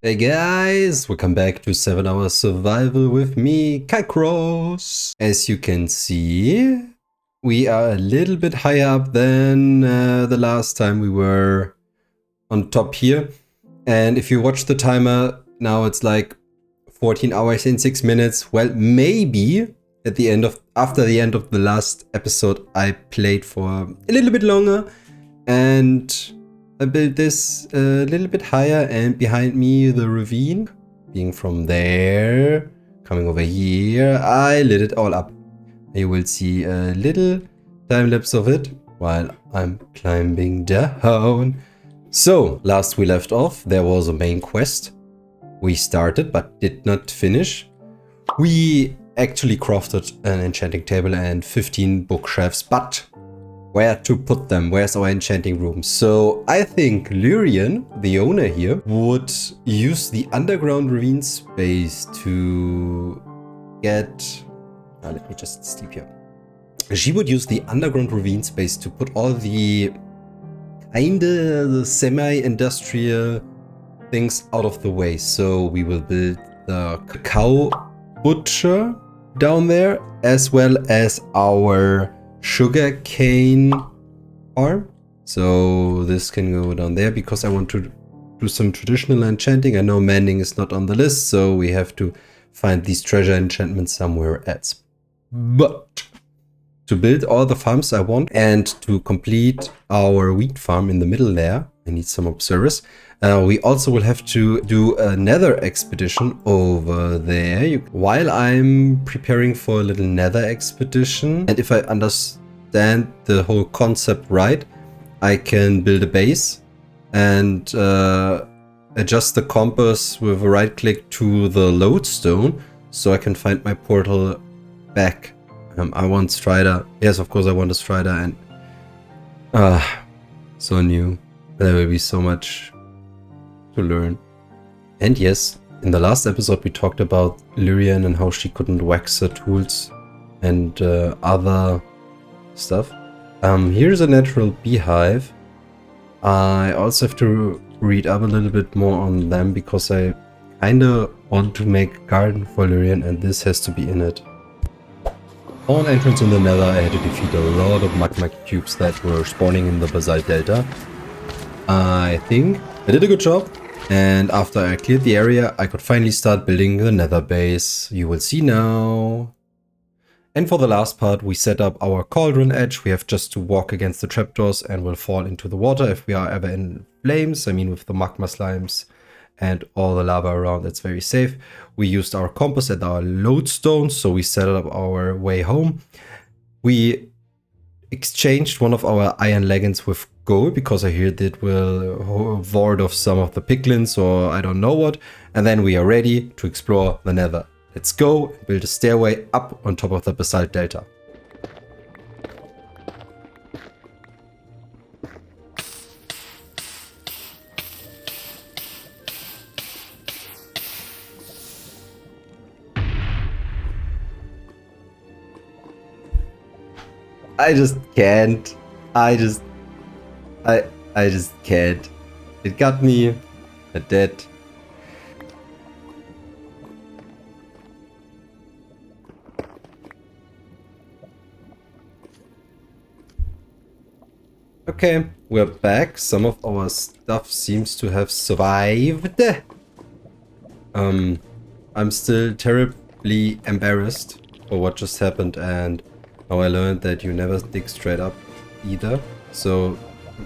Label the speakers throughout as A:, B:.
A: Hey guys, welcome back to 7 Hours Survival with me, Kycross. As you can see, we are a little bit higher up than the last time we were on top here. And if you watch the timer, now it's like 14 hours and 6 minutes. Well, maybe after the end of the last episode, I played for a little bit longer and I built this a little bit higher, and behind me the ravine, being from there, coming over here, I lit it all up. You will see a little time lapse of it while I'm climbing down. So, last we left off, there was a main quest. We started but did not finish. We actually crafted an enchanting table and 15 bookshelves, but where to put them? Where's our enchanting room? So I think Lyrian, the owner here, would use the underground ravine space to get... let me just sleep here. She would use the underground ravine space to put all the the semi-industrial things out of the way. So we will build the cow butcher down there, as well as our sugar cane farm. So this can go down there because I want to do some traditional enchanting. I know mending is not on the list, so we have to find these treasure enchantments somewhere else. But to build all the farms I want and to complete our wheat farm in the middle there, I need some observers. We also will have to do a nether expedition over there. While I'm preparing for a little nether expedition, and if I understand the whole concept right, I can build a base and adjust the compass with a right click to the lodestone so I can find my portal back. I want Strider. Yes, of course I want a Strider, and so new. There will be so much to learn. And yes, in the last episode we talked about Lyrian and how she couldn't wax her tools and other stuff. Here's a natural beehive. I also have to read up a little bit more on them because I kinda want to make a garden for Lyrian, and this has to be in it. On entrance in the nether, I had to defeat a lot of magma cubes that were spawning in the basalt delta. I think I did a good job, and after I cleared the area, I could finally start building the nether base. You will see now. And for the last part, we set up our cauldron edge. We have just to walk against the trapdoors and will fall into the water if we are ever in flames. I mean, with the magma slimes and all the lava around, it's very safe. We used our compass and our lodestone, so we set up our way home. We exchanged one of our iron leggings with gold because I hear that will ward off some of the piglins or I don't know what. And then we are ready to explore the nether. Let's go and build a stairway up on top of the basalt delta. I just can't. I just can't. It got me. A dead. Okay, we're back. Some of our stuff seems to have survived. I'm still terribly embarrassed for what just happened, and now I learned that you never dig straight up either. So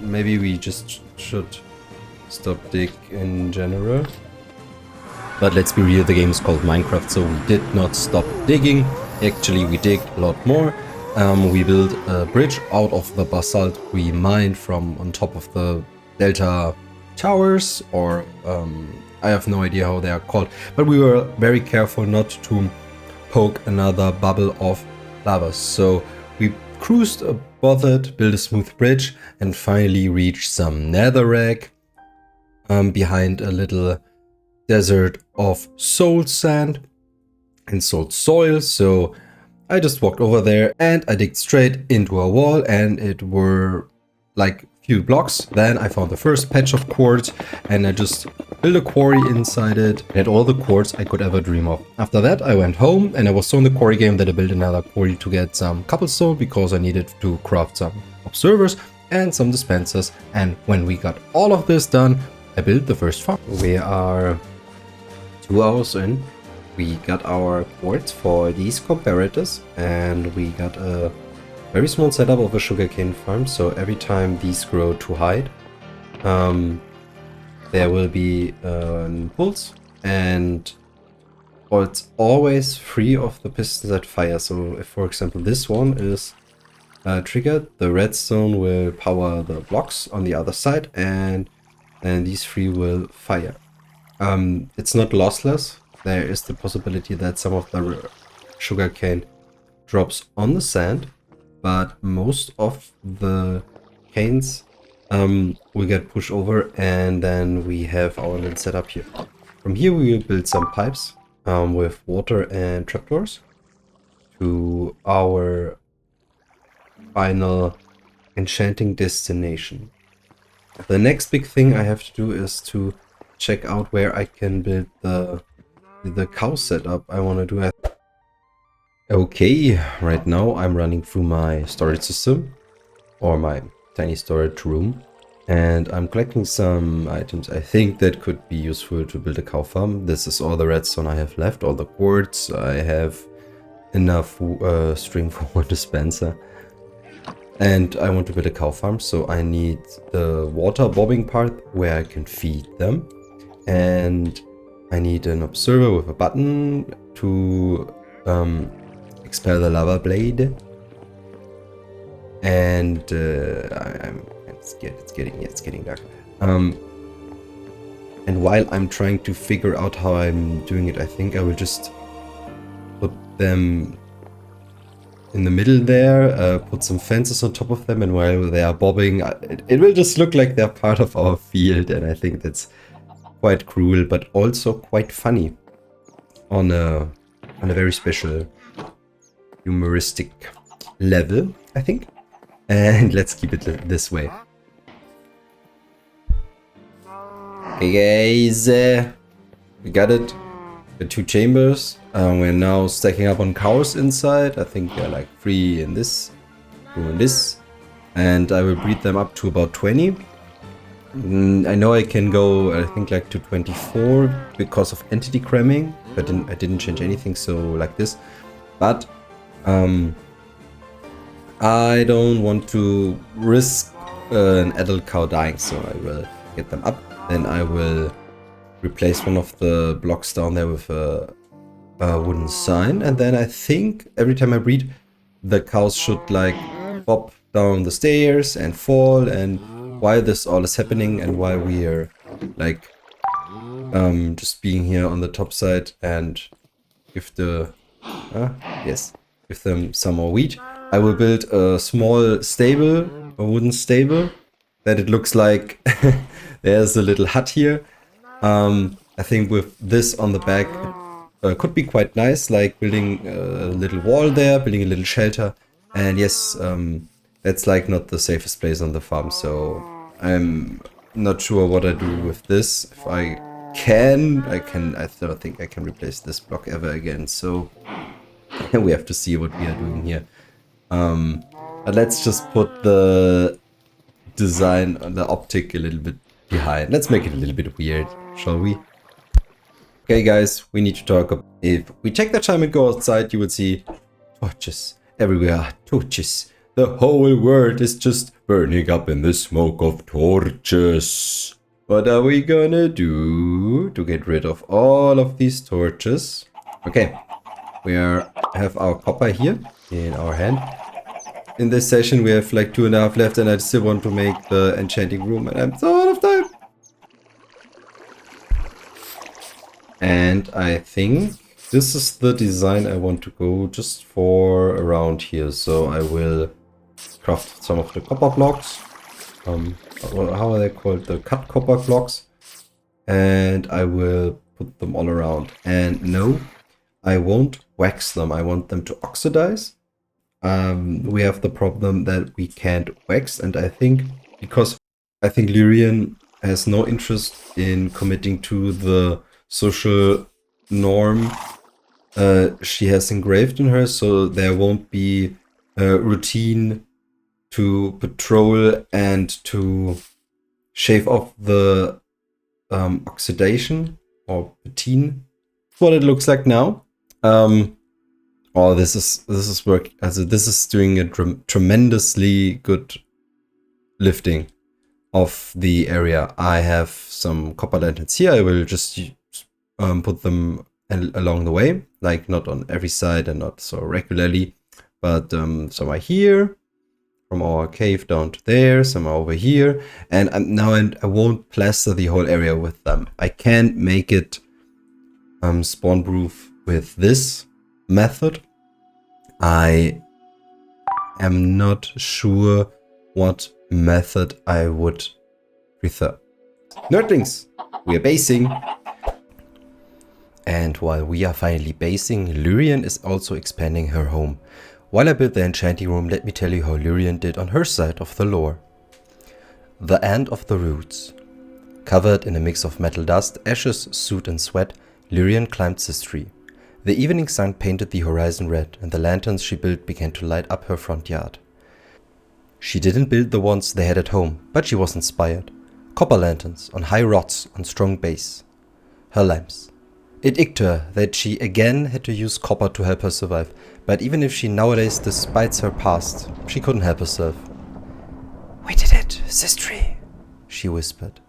A: maybe we just should stop dig in general. But let's be real, the game is called Minecraft, so we did not stop digging. Actually, we dig a lot more. We built a bridge out of the basalt we mined from on top of the delta towers, or I have no idea how they are called. But we were very careful not to poke another bubble of lava. So we cruised above it, built a smooth bridge, and finally reached some netherrack behind a little desert of soul sand and soul soil. So I just walked over there and I digged straight into a wall, and it were like few blocks. Then I found the first patch of quartz and I just built a quarry inside it. Had all the quartz I could ever dream of. After that, I went home and I was so in the quarry game that I built another quarry to get some cobblestone because I needed to craft some observers and some dispensers. And when we got all of this done, I built the first farm. We are 2 hours in. We got our quartz for these comparators and we got a very small setup of a sugarcane farm. So every time these grow to height, there will be an impulse, and it's always free of the pistons that fire. So if, for example, this one is triggered, the redstone will power the blocks on the other side, and these three will fire. It's not lossless. There is the possibility that some of the sugarcane drops on the sand, but most of the canes will get pushed over, and then we have our little setup here. From here we will build some pipes with water and trapdoors to our final enchanting destination. The next big thing I have to do is to check out where I can build the cow setup I want to do. Okay, right now I'm running through my storage system, or my tiny storage room, and I'm collecting some items I think that could be useful to build a cow farm. This is all the redstone I have left, all the quartz. I have enough string for one dispenser. And I want to build a cow farm, so I need the water bobbing part where I can feed them. And I need an observer with a button to expel the lava blade. And I'm scared. It's getting dark. And while I'm trying to figure out how I'm doing it, I think I will just put them in the middle there, put some fences on top of them, and while they are bobbing, it will just look like they're part of our field, and I think that's quite cruel, but also quite funny on a very special humoristic level, I think. And let's keep it this way. Okay guys, we got it. The 2 chambers. We're now stacking up on cows inside. I think they're like 3 in this, 2 in this, and I will breed them up to about 20. I know I can go, I think, like to 24 because of entity cramming. I didn't change anything, so like this. But I don't want to risk an adult cow dying, so I will get them up. Then I will replace one of the blocks down there with a wooden sign, and then I think every time I breed, the cows should like pop down the stairs and fall. And while this all is happening, and while we are like just being here on the top side and give the give them some more wheat, I will build a small stable, a wooden stable, that it looks like there's a little hut here. I think with this on the back could be quite nice, like building a little wall there, building a little shelter. And yes, that's like not the safest place on the farm, so I'm not sure what I do with this. If I don't think I can replace this block ever again, so we have to see what we are doing here. But let's just put the design, the optic a little bit behind. Let's make it a little bit weird, shall we? Okay guys, we need to talk. If we take the time and go outside, you will see torches everywhere. Torches. The whole world is just burning up in the smoke of torches. What are we gonna do to get rid of all of these torches? Okay, we have our copper here in our hand. In this session we have like 2.5 left, and I still want to make the enchanting room, and I'm so out of time. And I think this is the design I want to go just for around here. So I will craft some of the copper blocks. How are they called? The cut copper blocks. And I will put them all around. And no, I won't wax them. I want them to oxidize. We have the problem that we can't wax, and I think because I think Lyrian has no interest in committing to the social norm she has engraved in her, so there won't be a routine to patrol and to shave off the oxidation or patine. What it looks like now. Oh, this is work. Also, this is doing a tremendously good lifting of the area. I have some copper lanterns here. I will just put them along the way, like not on every side and not so regularly, but some are here from our cave down to there, some are over here, and now I won't plaster the whole area with them. I can't make it spawn proof with this method. I am not sure what method I would prefer. Nerdlings, we are basing. And while we are finally basing, Lyrian is also expanding her home. While I built the enchanting room, let me tell you how Lyrian did on her side of the lore. The end of the roots. Covered in a mix of metal dust, ashes, soot and sweat, Lyrian climbed this tree. The evening sun painted the horizon red, and the lanterns she built began to light up her front yard. She didn't build the ones they had at home, but she was inspired. Copper lanterns on high rods on strong base. Her lamps. It icked her that she again had to use copper to help her survive, but even if she nowadays despises her past, she couldn't help herself. "We did it, Sistri," she whispered.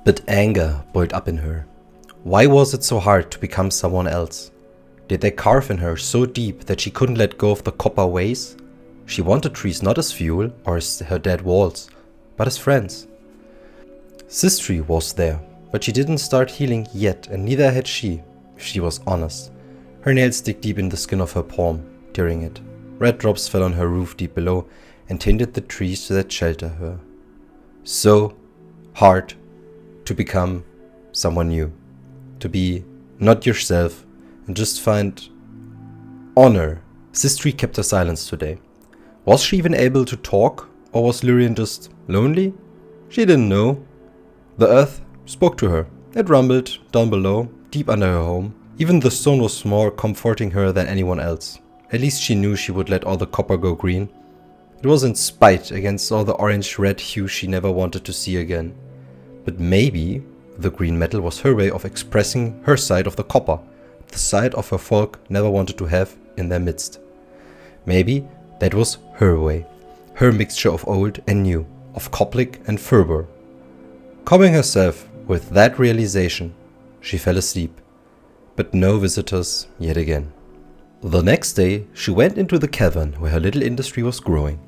A: But anger boiled up in her. Why was it so hard to become someone else? Did they carve in her so deep that she couldn't let go of the copper ways? She wanted trees not as fuel or as her dead walls, but as friends. Sistri was there, but she didn't start healing yet, and neither had she, if she was honest. Her nails dig deep in the skin of her palm, tearing it. Red drops fell on her roof deep below and tainted the trees that shelter her. So hard to become someone new. To be not yourself and just find honor. Sistri kept her silence today. Was she even able to talk, or was Lyrian just lonely? She didn't know. The earth spoke to her. It rumbled down below, deep under her home. Even the stone was more comforting her than anyone else. At least she knew she would let all the copper go green. It was in spite against all the orange-red hue she never wanted to see again. But maybe the green metal was her way of expressing her side of the copper, the side of her folk never wanted to have in their midst. Maybe that was her way, her mixture of old and new, of Koplik and fervor. Calming herself with that realization, she fell asleep. But no visitors yet again. The next day, she went into the cavern where her little industry was growing.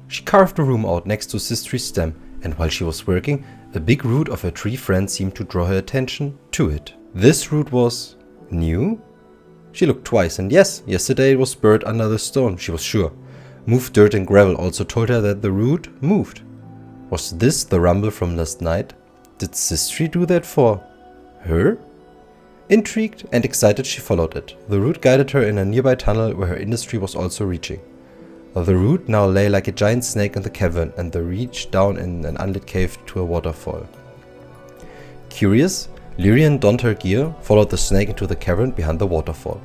A: She carved a room out next to Sistri's stem, and while she was working, a big root of her tree friend seemed to draw her attention to it. This root was new? She looked twice, and yes, yesterday it was buried under the stone, she was sure. Moved dirt and gravel also told her that the root moved. Was this the rumble from last night? Did Sistri do that for her? Intrigued and excited, she followed it. The root guided her in a nearby tunnel where her industry was also reaching. The root now lay like a giant snake in the cavern, and the reach down in an unlit cave to a waterfall. Curious, Lyrian donned her gear, followed the snake into the cavern behind the waterfall.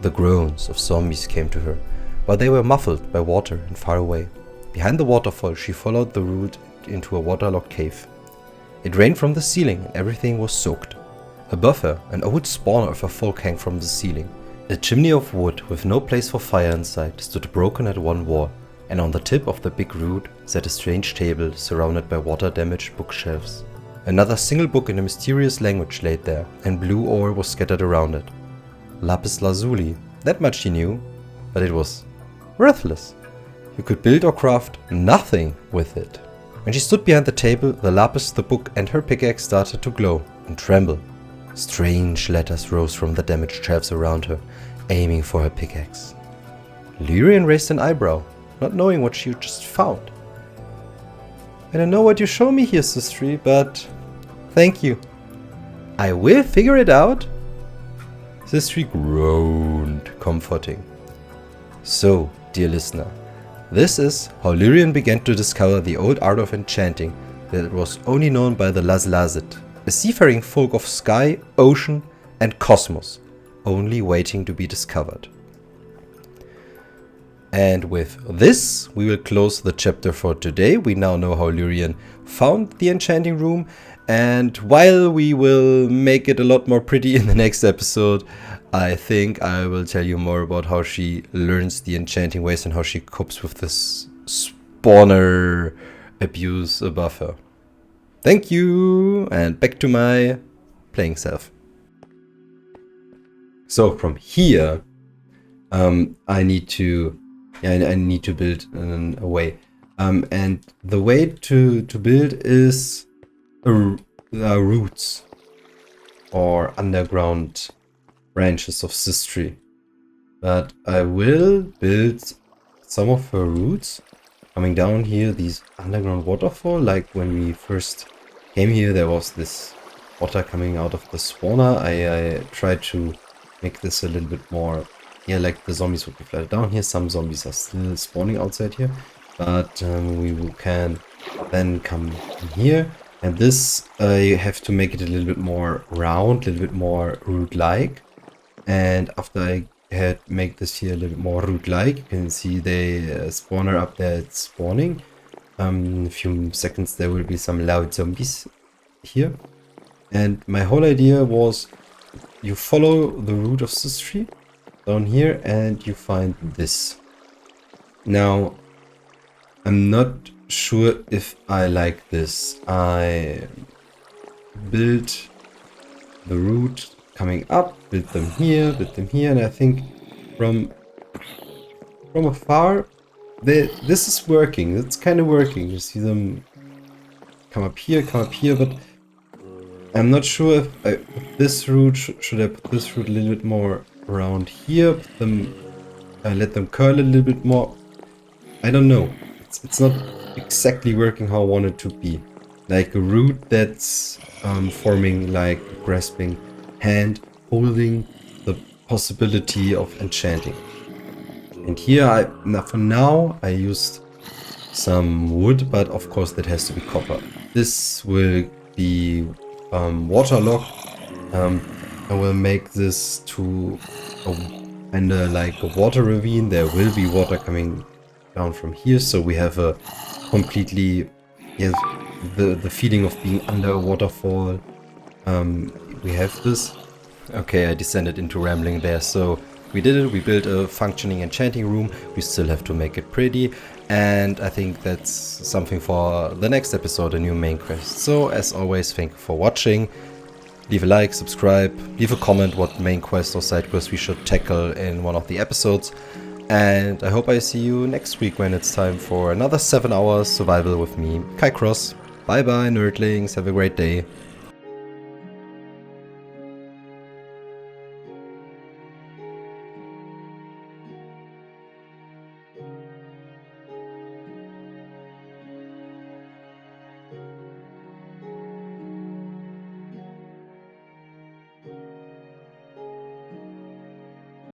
A: The groans of zombies came to her, but they were muffled by water and far away. Behind the waterfall, she followed the root into a waterlogged cave. It rained from the ceiling, and everything was soaked. Above her, an old spawner of her folk hung from the ceiling. A chimney of wood with no place for fire inside stood broken at one wall, and on the tip of the big root sat a strange table surrounded by water-damaged bookshelves. Another single book in a mysterious language laid there, and blue ore was scattered around it. Lapis lazuli, that much she knew, but it was worthless. You could build or craft nothing with it. When she stood behind the table, the lapis, the book and her pickaxe started to glow and tremble. Strange letters rose from the damaged shelves around her, aiming for her pickaxe. Lyrian raised an eyebrow, not knowing what she just found. "I don't know what you show me here, Sistri, but thank you. I will figure it out." Sistri groaned, comforting. So, dear listener, This is how Lyrian began to discover the old art of enchanting that was only known by the Lazlazit, a seafaring folk of sky, ocean and cosmos, only waiting to be discovered. And with this, we will close the chapter for today. We now know how Lyrian found the enchanting room, and while we will make it a lot more pretty in the next episode, I think I will tell you more about how she learns the enchanting ways and how she copes with this spawner abuse above her. Thank you, and back to my playing self. So from here, I need to build a way. And the way to build is roots or underground branches of this tree. But I will build some of her roots coming down here, these underground waterfall. Like when we first came here, there was this water coming out of the spawner. I tried to make this a little bit more, yeah, like the zombies would be flooded down here. Some zombies are still spawning outside here, but we can then come in here. And this, I have to make it a little bit more round, a little bit more root-like. And after I had make this here a little bit more root-like, you can see the spawner up there, it's spawning. In a few seconds there will be some loud zombies here. And my whole idea was you follow the root of this tree down here and you find this. Now, I'm not sure if I like this. I built the root coming up, build them here, and I think from afar, this is working. It's kind of working. You see them come up here, but I'm not sure if this root should I put this root a little bit more around here, let them curl a little bit more. I don't know. It's not exactly working how I want it to be. Like a root that's forming like a grasping hand, holding the possibility of enchanting. And here, for now, I used some wood, but of course that has to be copper. This will be waterlogged. I will make this to kinda like a water ravine. There will be water coming down from here, so we have a completely, yeah, the feeling of being under a waterfall. We have this. Okay, I descended into rambling there. So we did it. We built a functioning enchanting room. We still have to make it pretty, and I think that's something for the next episode, a new main quest. So as always, thank you for watching. Leave a like, subscribe, leave a comment what main quest or side quest we should tackle in one of the episodes. And I hope I see you next week when it's time for another 7 hours survival with me, Kycross. Bye bye, nerdlings. Have a great day.